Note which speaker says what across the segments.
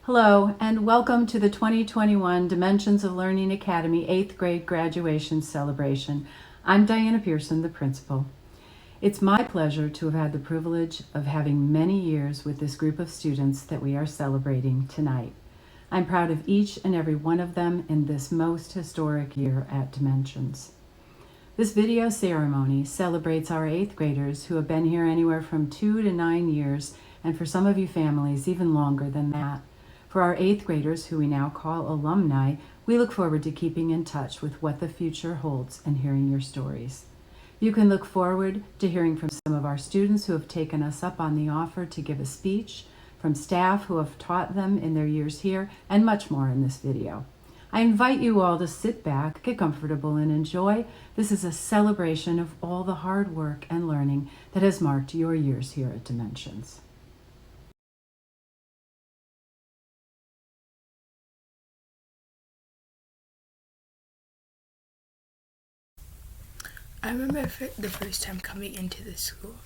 Speaker 1: Hello, and welcome to the 2021 Dimensions of Learning Academy 8th grade graduation celebration. I'm Diana Pearson, the principal. It's my pleasure to have had the privilege of having many years with this group of students that we are celebrating tonight. I'm proud of each and every one of them in this most historic year at Dimensions. This video ceremony celebrates our 8th graders who have been here anywhere from 2 to 9 years, and for some of you families, even longer than that. For our 8th graders, who we now call alumni, we look forward to keeping in touch with what the future holds and hearing your stories. You can look forward to hearing from some of our students who have taken us up on the offer to give a speech, from staff who have taught them in their years here, and much more in this video. I invite you all to sit back, get comfortable, and enjoy. This is a celebration of all the hard work and learning that has marked your years here at Dimensions.
Speaker 2: I remember the first time coming into this school.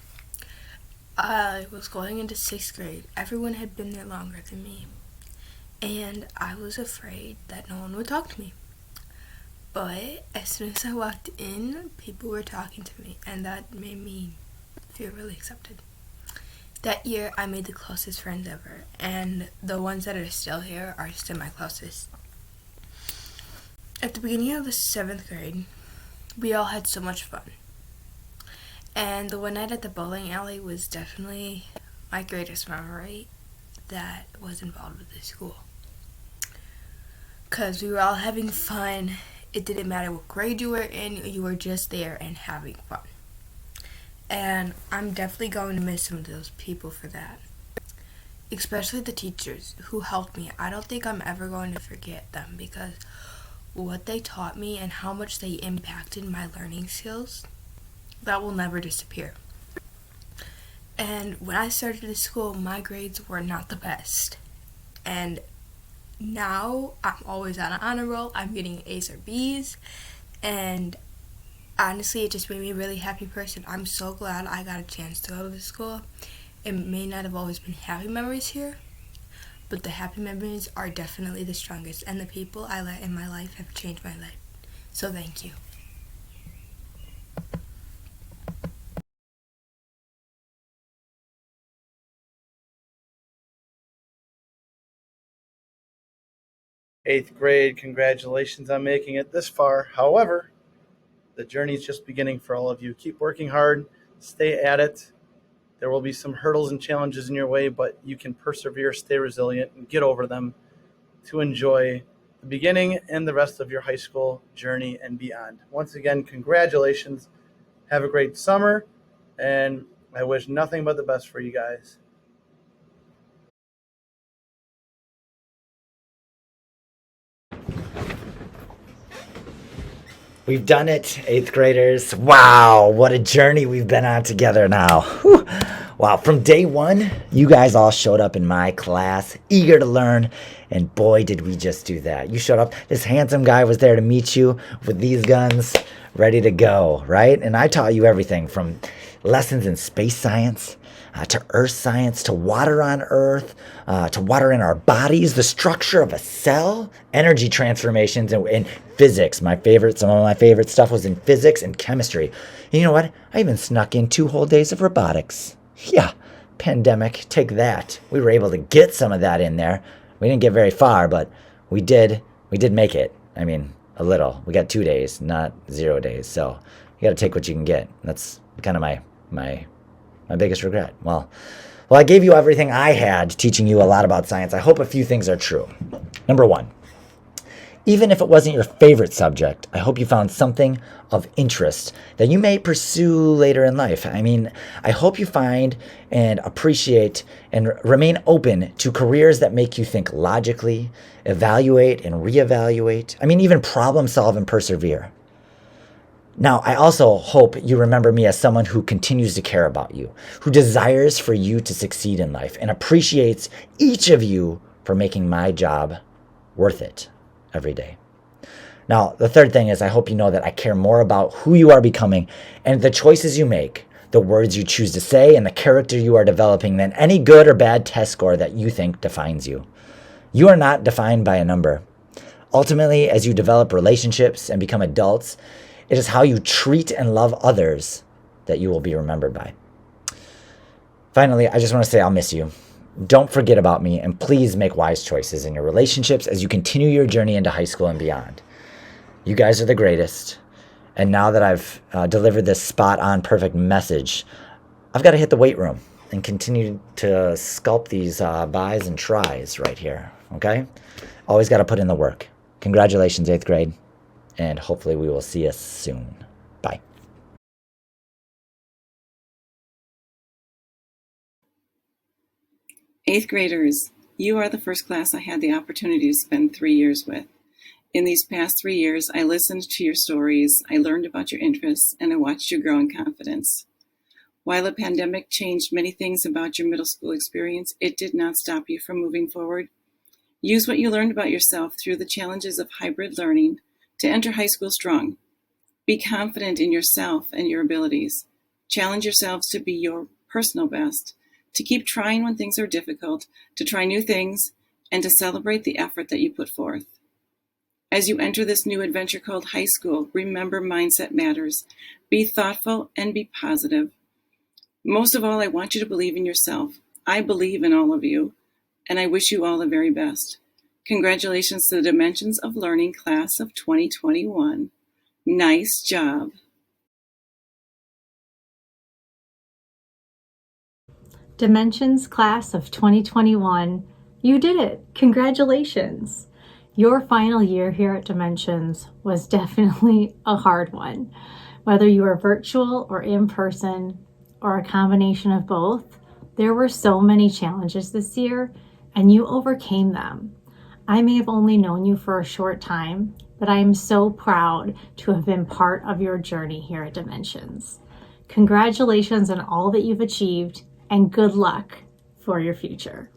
Speaker 2: I was going into 6th grade. Everyone had been there longer than me. And I was afraid that no one would talk to me. But as soon as I walked in, people were talking to me, and that made me feel really accepted. That year, I made the closest friends ever, and the ones that are still here are still my closest. At the beginning of the 7th grade, we all had so much fun. And the one night at the bowling alley was definitely my greatest memory that was involved with the school. Because we were all having fun. It didn't matter what grade you were in, you were just there and having fun. And I'm definitely going to miss some of those people for that. Especially the teachers who helped me. I don't think I'm ever going to forget them because what they taught me and how much they impacted my learning skills, that will never disappear. And when I started this school, my grades were not the best. And now I'm always on an honor roll. I'm getting A's or B's. And honestly, it just made me a really happy person. I'm so glad I got a chance to go to this school. It may not have always been happy memories here, but the happy memories are definitely the strongest, and the people I let in my life have changed my life. So thank you.
Speaker 3: Eighth grade, congratulations on making it this far. However, the journey is just beginning for all of you. Keep working hard, stay at it. There will be some hurdles and challenges in your way, but you can persevere, stay resilient, and get over them to enjoy the beginning and the rest of your high school journey and beyond. Once again, congratulations. Have a great summer, and I wish nothing but the best for you guys.
Speaker 4: We've done it, 8th graders. Wow, what a journey we've been on together now. Whew. Wow, from day one, you guys all showed up in my class, eager to learn, and boy, did we just do that. You showed up, this handsome guy was there to meet you with these guns, ready to go, right? And I taught you everything from lessons in space science, to earth science, to water on earth, to water in our bodies, the structure of a cell, energy transformations, and physics. Some of my favorite stuff was in physics and chemistry. And you know what? I even snuck in 2 whole days of robotics. Yeah, pandemic, take that. We were able to get some of that in there. We didn't get very far, but we did make it. I mean, a little. We got 2 days, not 0 days. So you got to take what you can get. That's kind of my biggest regret. Well, I gave you everything I had, teaching you a lot about science. I hope a few things are true. Number 1, even if it wasn't your favorite subject, I hope you found something of interest that you may pursue later in life. I mean, I hope you find and appreciate and remain open to careers that make you think logically, evaluate and reevaluate. I mean, even problem solve and persevere. Now, I also hope you remember me as someone who continues to care about you, who desires for you to succeed in life, and appreciates each of you for making my job worth it every day. Now, the third thing is I hope you know that I care more about who you are becoming and the choices you make, the words you choose to say, and the character you are developing than any good or bad test score that you think defines you. You are not defined by a number. Ultimately, as you develop relationships and become adults, it is how you treat and love others that you will be remembered by. Finally, I just want to say I'll miss you. Don't forget about me, and please make wise choices in your relationships as you continue your journey into high school and beyond. You guys are the greatest. And now that I've delivered this spot-on perfect message, I've got to hit the weight room and continue to sculpt these buys and tries right here, okay? Always got to put in the work. Congratulations, 8th grade, and hopefully we will see you soon. Bye.
Speaker 5: Eighth graders, you are the first class I had the opportunity to spend 3 years with. In these past 3 years, I listened to your stories, I learned about your interests, and I watched you grow in confidence. While the pandemic changed many things about your middle school experience, it did not stop you from moving forward. Use what you learned about yourself through the challenges of hybrid learning to enter high school strong. Be confident in yourself and your abilities. Challenge yourselves to be your personal best, to keep trying when things are difficult, to try new things, and to celebrate the effort that you put forth. As you enter this new adventure called high school, remember mindset matters. Be thoughtful and be positive. Most of all, I want you to believe in yourself. I believe in all of you, and I wish you all the very best. Congratulations to the Dimensions of Learning class of 2021. Nice job.
Speaker 6: Dimensions class of 2021, you did it. Congratulations. Your final year here at Dimensions was definitely a hard one. Whether you were virtual or in person or a combination of both, there were so many challenges this year and you overcame them. I may have only known you for a short time, but I am so proud to have been part of your journey here at Dimensions. Congratulations on all that you've achieved, and good luck for your future.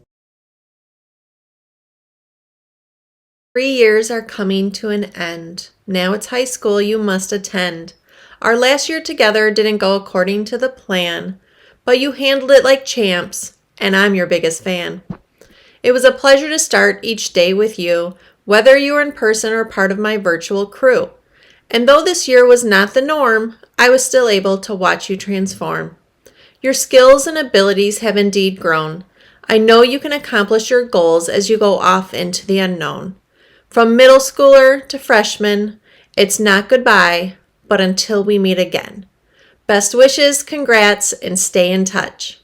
Speaker 7: 3 years are coming to an end. Now it's high school you must attend. Our last year together didn't go according to the plan, but you handled it like champs, and I'm your biggest fan. It was a pleasure to start each day with you, whether you were in person or part of my virtual crew. And though this year was not the norm, I was still able to watch you transform. Your skills and abilities have indeed grown. I know you can accomplish your goals as you go off into the unknown. From middle schooler to freshman, it's not goodbye, but until we meet again. Best wishes, congrats, and stay in touch.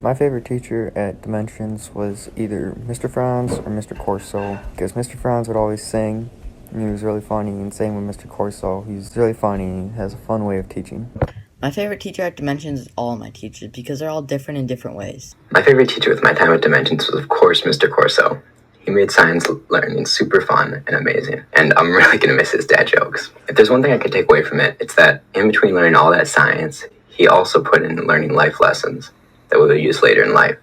Speaker 8: My favorite teacher at Dimensions was either Mr. Franz or Mr. Corso, because Mr. Franz would always sing, and he was really funny, and same with Mr. Corso. He's really funny, and he has a fun way of teaching.
Speaker 9: My favorite teacher at Dimensions is all my teachers because they're all different in different ways.
Speaker 10: My favorite teacher with my time at Dimensions was, of course, Mr. Corso. He made science learning super fun and amazing, and I'm really going to miss his dad jokes. If there's one thing I could take away from it, it's that in between learning all that science, he also put in learning life lessons that we will use later in life.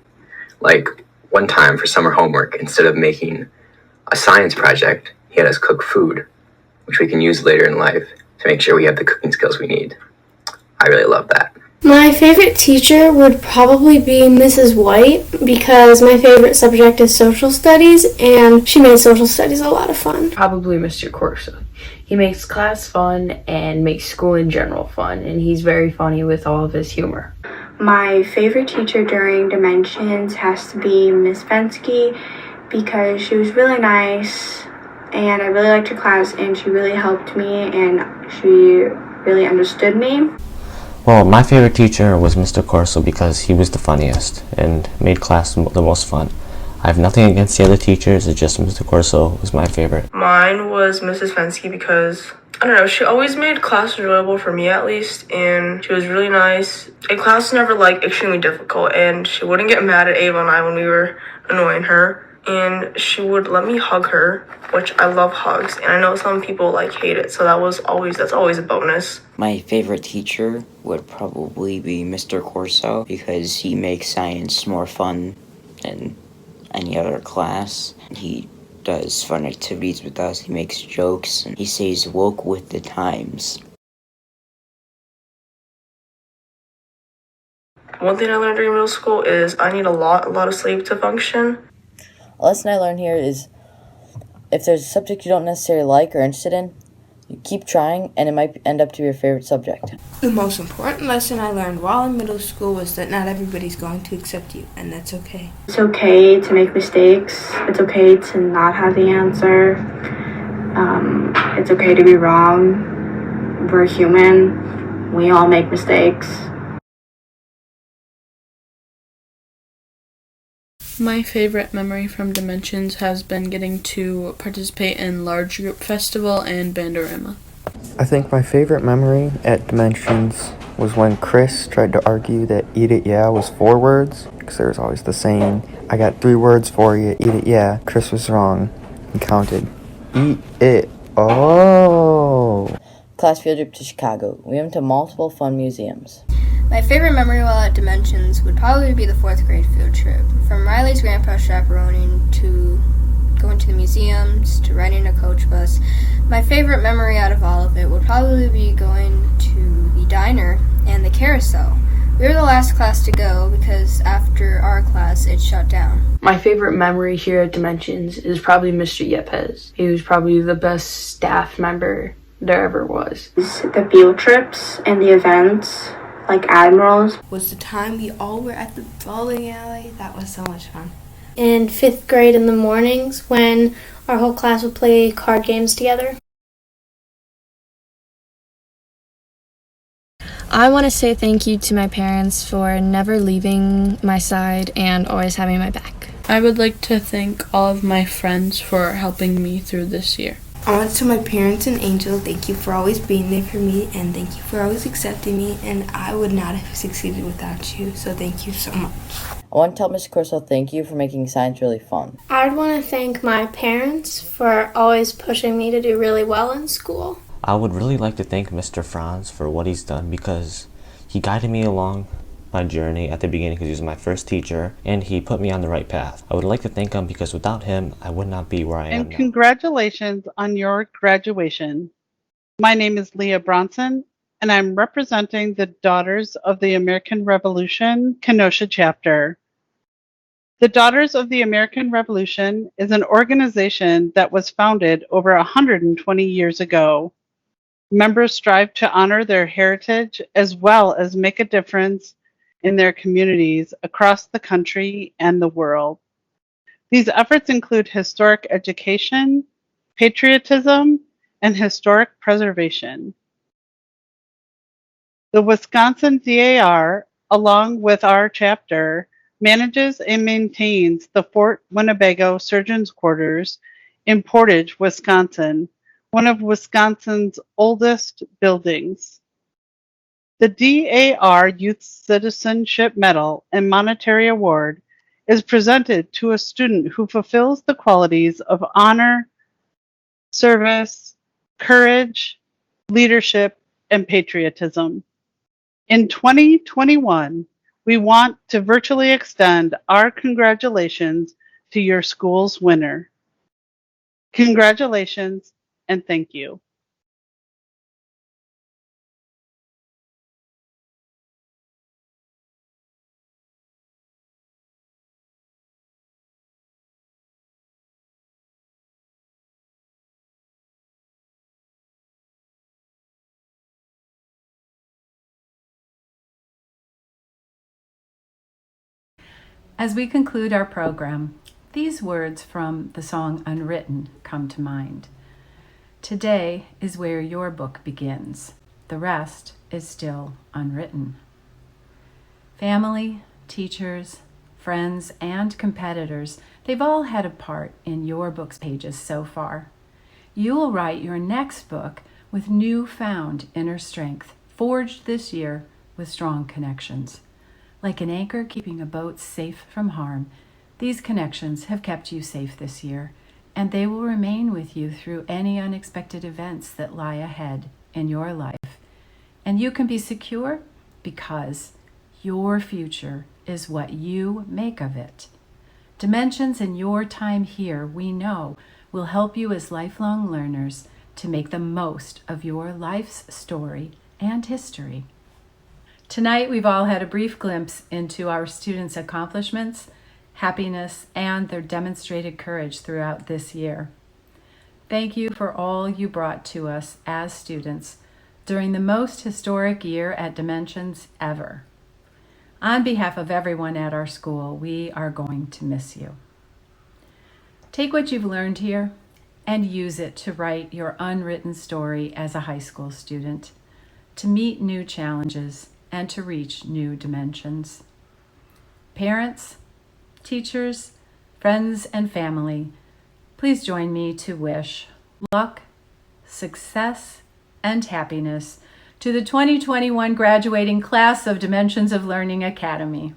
Speaker 10: Like one time for summer homework, instead of making a science project, he had us cook food, which we can use later in life to make sure we have the cooking skills we need. I really love that.
Speaker 11: My favorite teacher would probably be Mrs. White because my favorite subject is social studies and she made social studies a lot of fun.
Speaker 12: Probably Mr. Corso. He makes class fun and makes school in general fun, and he's very funny with all of his humor.
Speaker 13: My favorite teacher during Dimensions has to be Miss Fensky because she was really nice and I really liked her class and she really helped me and she really understood me.
Speaker 14: Well, my favorite teacher was Mr. Corso because he was the funniest and made class the most fun. I have nothing against the other teachers, it's just Mr. Corso was my favorite.
Speaker 15: Mine was Mrs. Fensky because, I don't know, she always made class enjoyable for me at least, and she was really nice. And class was never extremely difficult, and she wouldn't get mad at Ava and I when we were annoying her. And she would let me hug her, which I love hugs, and I know some people hate it, so that's always a bonus.
Speaker 16: My favorite teacher would probably be Mr. Corso because he makes science more fun than any other class. He does fun activities with us, he makes jokes, and he stays woke with the times.
Speaker 15: One thing I learned during middle school is I need a lot of sleep to function.
Speaker 9: A lesson I learned here is if there's a subject you don't necessarily like or interested in, you keep trying and it might end up to be your favorite subject.
Speaker 2: The most important lesson I learned while in middle school was that not everybody's going to accept you, and that's okay.
Speaker 13: It's okay to make mistakes. It's okay to not have the answer. It's okay to be wrong. We're human. We all make mistakes.
Speaker 17: My favorite memory from Dimensions has been getting to participate in Large Group Festival and Bandorama.
Speaker 8: I think my favorite memory at Dimensions was when Chris tried to argue that eat it yeah was 4 words, because there was always the saying, I got 3 words for you, eat it yeah. Chris was wrong. He counted. Eat it. Oh.
Speaker 9: Class field trip to Chicago. We went to multiple fun museums.
Speaker 18: My favorite memory while at Dimensions would probably be the 4th grade field trip. From Riley's grandpa chaperoning to going to the museums to riding a coach bus, my favorite memory out of all of it would probably be going to the diner and the carousel. We were the last class to go because after our class it shut down.
Speaker 12: My favorite memory here at Dimensions is probably Mr. Yepes. He was probably the best staff member there ever was.
Speaker 13: The field trips and the events, like Admirals.
Speaker 2: Was the time we all were at the bowling alley. That was so much fun.
Speaker 11: In 5th grade in the mornings when our whole class would play card games together.
Speaker 19: I want to say thank you to my parents for never leaving my side and always having my back.
Speaker 17: I would like to thank all of my friends for helping me through this year.
Speaker 2: I want to tell my parents and Angel, thank you for always being there for me, and thank you for always accepting me, and I would not have succeeded without you, so thank you so much.
Speaker 9: I want to tell Mr. Corso thank you for making science really fun.
Speaker 11: I'd want to thank my parents for always pushing me to do really well in school.
Speaker 14: I would really like to thank Mr. Franz for what he's done because he guided me along my journey at the beginning because he was my first teacher and he put me on the right path. I would like to thank him because without him, I would not be where I am
Speaker 20: And
Speaker 14: now.
Speaker 20: congratulations on your graduation. My name is Leah Bronson, and I'm representing the Daughters of the American Revolution Kenosha chapter. The Daughters of the American Revolution is an organization that was founded over 120 years ago. Members strive to honor their heritage as well as make a difference in their communities across the country and the world. These efforts include historic education, patriotism, and historic preservation. The Wisconsin DAR, along with our chapter, manages and maintains the Fort Winnebago Surgeons Quarters in Portage, Wisconsin, one of Wisconsin's oldest buildings. The DAR Youth Citizenship Medal and Monetary Award is presented to a student who fulfills the qualities of honor, service, courage, leadership, and patriotism. In 2021, we want to virtually extend our congratulations to your school's winner. Congratulations and thank you.
Speaker 1: As we conclude our program, these words from the song Unwritten come to mind. Today is where your book begins. The rest is still unwritten. Family, teachers, friends, and competitors, they've all had a part in your book's pages so far. You will write your next book with newfound inner strength, forged this year with strong connections. Like an anchor keeping a boat safe from harm, these connections have kept you safe this year, and they will remain with you through any unexpected events that lie ahead in your life. And you can be secure because your future is what you make of it. Dimensions in your time here, we know, will help you as lifelong learners to make the most of your life's story and history. Tonight, we've all had a brief glimpse into our students' accomplishments, happiness, and their demonstrated courage throughout this year. Thank you for all you brought to us as students during the most historic year at Dimensions ever. On behalf of everyone at our school, we are going to miss you. Take what you've learned here and use it to write your unwritten story as a high school student, to meet new challenges, and to reach new dimensions. Parents, teachers, friends, and family, please join me to wish luck, success, and happiness to the 2021 graduating class of Dimensions of Learning Academy.